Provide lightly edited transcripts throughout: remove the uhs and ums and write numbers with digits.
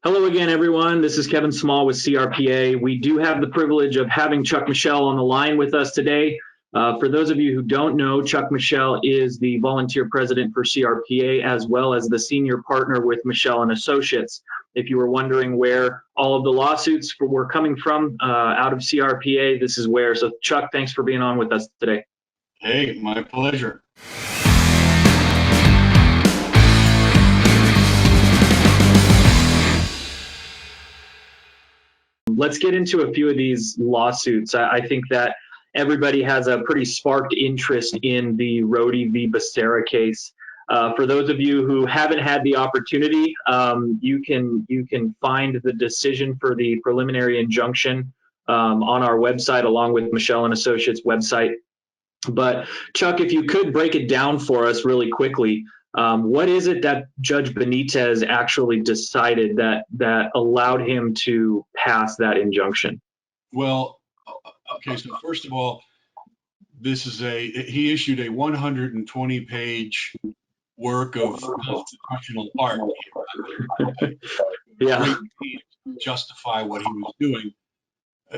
Hello again, everyone. This is Kevin Small with CRPA. We do have the privilege of having Chuck Michel on the line with us today. For those of you who don't know, Chuck Michel is the volunteer president for CRPA, as well as the senior partner with Michel and Associates. If you were wondering where all of the lawsuits were coming from out of CRPA, this is where. So Chuck, thanks for being on with us today. Hey, my pleasure. Let's get into a few of these lawsuits. I think that everybody has a pretty sparked interest in the Rody v. Becerra case. For those of you who haven't had the opportunity, you can find the decision for the preliminary injunction on our website, along with Michel and Associates website. But Chuck, if you could break it down for us really quickly, what is it that Judge Benitez actually decided that allowed him to pass that injunction? Well, okay, so first of all, he issued a 120-page work of constitutional art. Yeah. To justify what he was doing.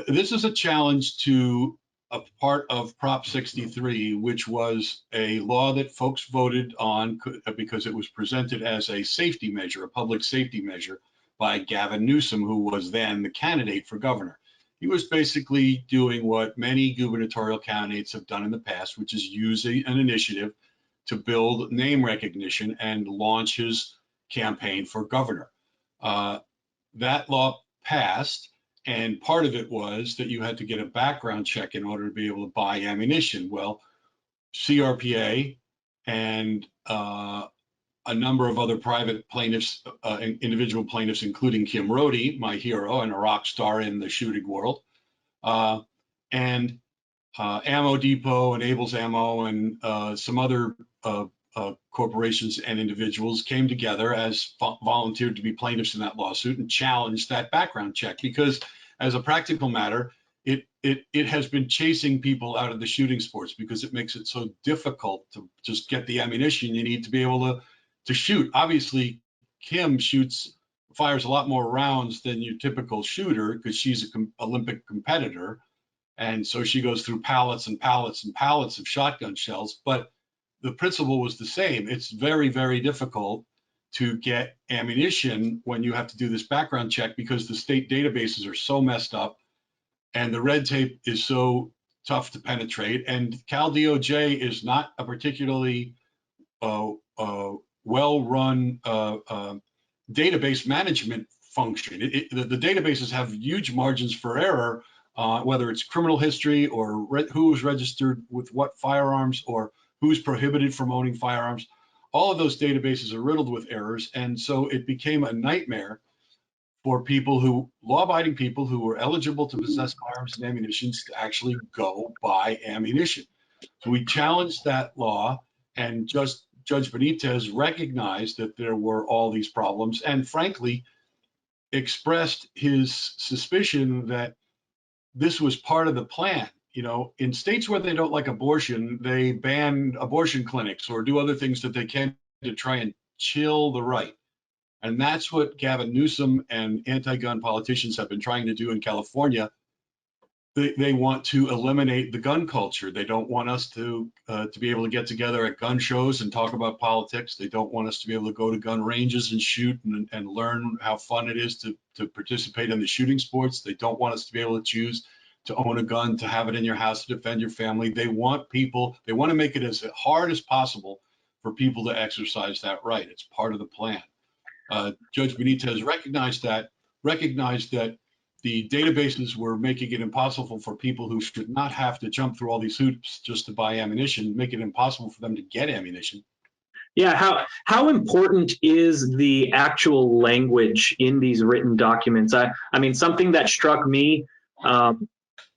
This is a challenge to a part of Prop 63, which was a law that folks voted on because it was presented as a safety measure, a public safety measure, by Gavin Newsom, who was then the candidate for governor. He was basically doing what many gubernatorial candidates have done in the past, which is use an initiative to build name recognition and launch his campaign for governor. That law passed. And part of it was that you had to get a background check in order to be able to buy ammunition. Well, CRPA and a number of other private plaintiffs, individual plaintiffs, including Kim Rody, my hero and a rock star in the shooting world, and Ammo Depot and Abel's Ammo and some other corporations and individuals came together as volunteered to be plaintiffs in that lawsuit and challenged that background check because, as a practical matter, it has been chasing people out of the shooting sports because it makes it so difficult to just get the ammunition you need to be able to shoot. Obviously, Kim fires a lot more rounds than your typical shooter because she's an Olympic competitor, and so she goes through pallets and pallets and pallets of shotgun shells, but the principle was the same. It's very, very difficult to get ammunition when you have to do this background check because the state databases are so messed up and the red tape is so tough to penetrate. And Cal DOJ is not a particularly well-run database management function. The databases have huge margins for error, whether it's criminal history or who was registered with what firearms or who's prohibited from owning firearms. All of those databases are riddled with errors. And so it became a nightmare for law-abiding people who were eligible to possess firearms and ammunition to actually go buy ammunition. So we challenged that law, and Judge Benitez recognized that there were all these problems and frankly expressed his suspicion that this was part of the plan. You know, in states where they don't like abortion, they ban abortion clinics or do other things that they can to try and chill the right. And that's what Gavin Newsom and anti-gun politicians have been trying to do in California. They want to eliminate the gun culture. They don't want us to be able to get together at gun shows and talk about politics. They don't want us to be able to go to gun ranges and shoot and learn how fun it is to participate in the shooting sports. They don't want us to be able to choose to own a gun, to have it in your house, to defend your family. They want to make it as hard as possible for people to exercise that right. It's part of the plan. Judge Benitez recognized that the databases were making it impossible for people who should not have to jump through all these hoops just to buy ammunition, make it impossible for them to get ammunition. Yeah, how important is the actual language in these written documents? I mean, something that struck me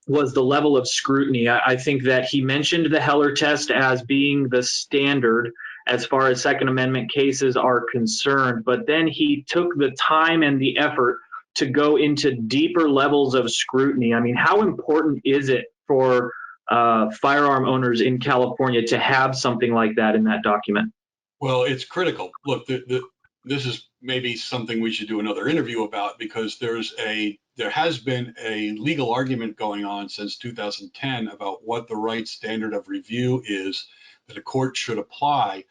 was the level of scrutiny. I think that he mentioned the Heller test as being the standard as far as Second Amendment cases are concerned, but then he took the time and the effort to go into deeper levels of scrutiny. I mean, how important is it for firearm owners in California to have something like that in that document? Well, it's critical. Look, this is maybe something we should do another interview about, because there has been a legal argument going on since 2010 about what the right standard of review is that a court should apply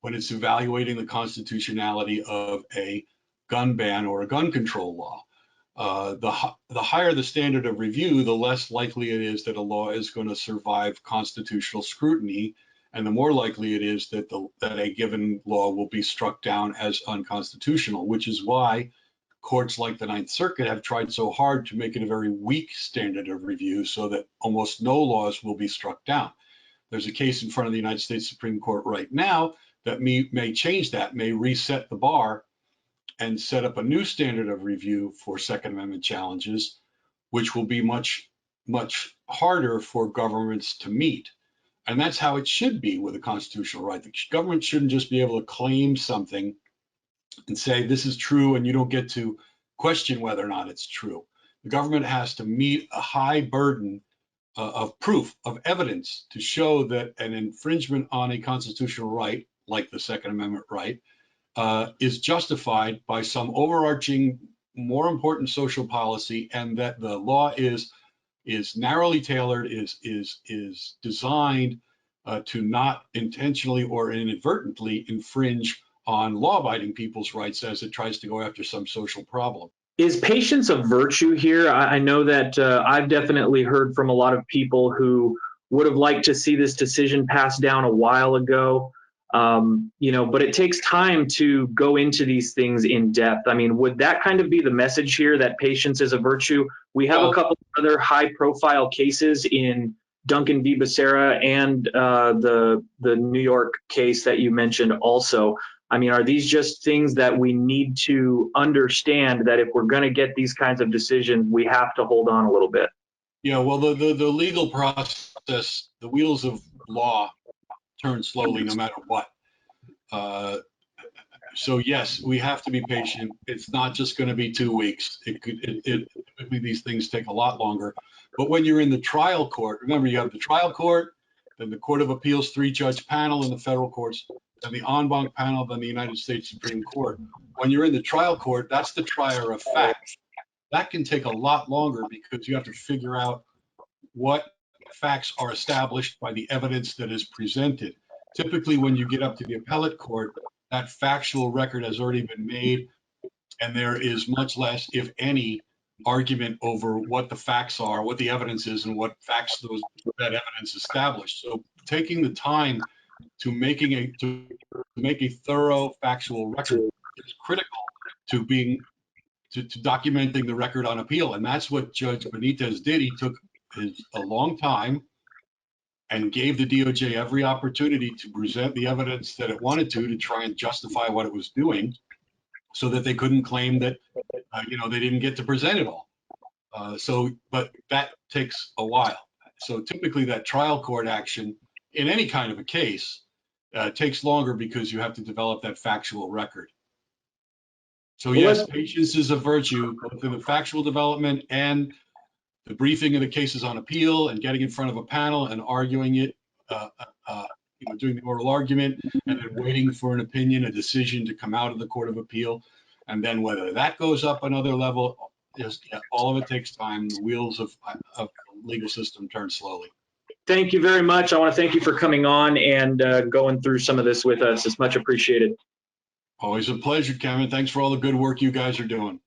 when it's evaluating the constitutionality of a gun ban or a gun control law. The higher the standard of review, the less likely it is that a law is going to survive constitutional scrutiny, and the more likely it is that a given law will be struck down as unconstitutional, which is why courts like the Ninth Circuit have tried so hard to make it a very weak standard of review so that almost no laws will be struck down. There's a case in front of the United States Supreme Court right now that may change that, may reset the bar and set up a new standard of review for Second Amendment challenges, which will be much, much harder for governments to meet. And that's how it should be with a constitutional right. The government shouldn't just be able to claim something and say this is true and you don't get to question whether or not it's true. The government has to meet a high burden of proof, of evidence, to show that an infringement on a constitutional right, like the Second Amendment right, is justified by some overarching, more important social policy, and that the law is narrowly tailored, is designed to not intentionally or inadvertently infringe on law-abiding people's rights as it tries to go after some social problem. Is patience a virtue here? I know that I've definitely heard from a lot of people who would have liked to see this decision passed down a while ago. But it takes time to go into these things in depth. I mean, would that kind of be the message here, that patience is a virtue? We have a couple of other high-profile cases in Duncan v. Becerra and the New York case that you mentioned also. I mean, are these just things that we need to understand, that if we're going to get these kinds of decisions, we have to hold on a little bit? Yeah, well, the legal process, the wheels of law turn slowly no matter what. So yes, we have to be patient. It's not just going to be 2 weeks. Typically these things take a lot longer. But when you're in the trial court, remember you have the trial court, then the Court of Appeals 3-judge panel in the federal courts, then the en banc panel, then the United States Supreme Court. When you're in the trial court, that's the trier of fact. That can take a lot longer because you have to figure out what facts are established by the evidence that is presented. Typically, when you get up to the appellate court, that factual record has already been made, and there is much less, if any, argument over what the facts are, what the evidence is, and what facts that evidence established. So taking the time to make a thorough factual record is critical to documenting the record on appeal, and that's what Judge Benitez did. He took a long time and gave the DOJ every opportunity to present the evidence that it wanted to try and justify what it was doing, so that they couldn't claim that they didn't get to present it all. But that takes a while. So typically that trial court action in any kind of a case takes longer because you have to develop that factual record. So yes, patience is a virtue, both in the factual development and the briefing of the cases on appeal and getting in front of a panel and arguing it, doing the oral argument, and then waiting for an opinion, a decision to come out of the Court of Appeal. And then whether that goes up another level, all of it takes time. The wheels of the legal system turn slowly. Thank you very much. I want to thank you for coming on and going through some of this with us. It's much appreciated. Always a pleasure, Kevin. Thanks for all the good work you guys are doing.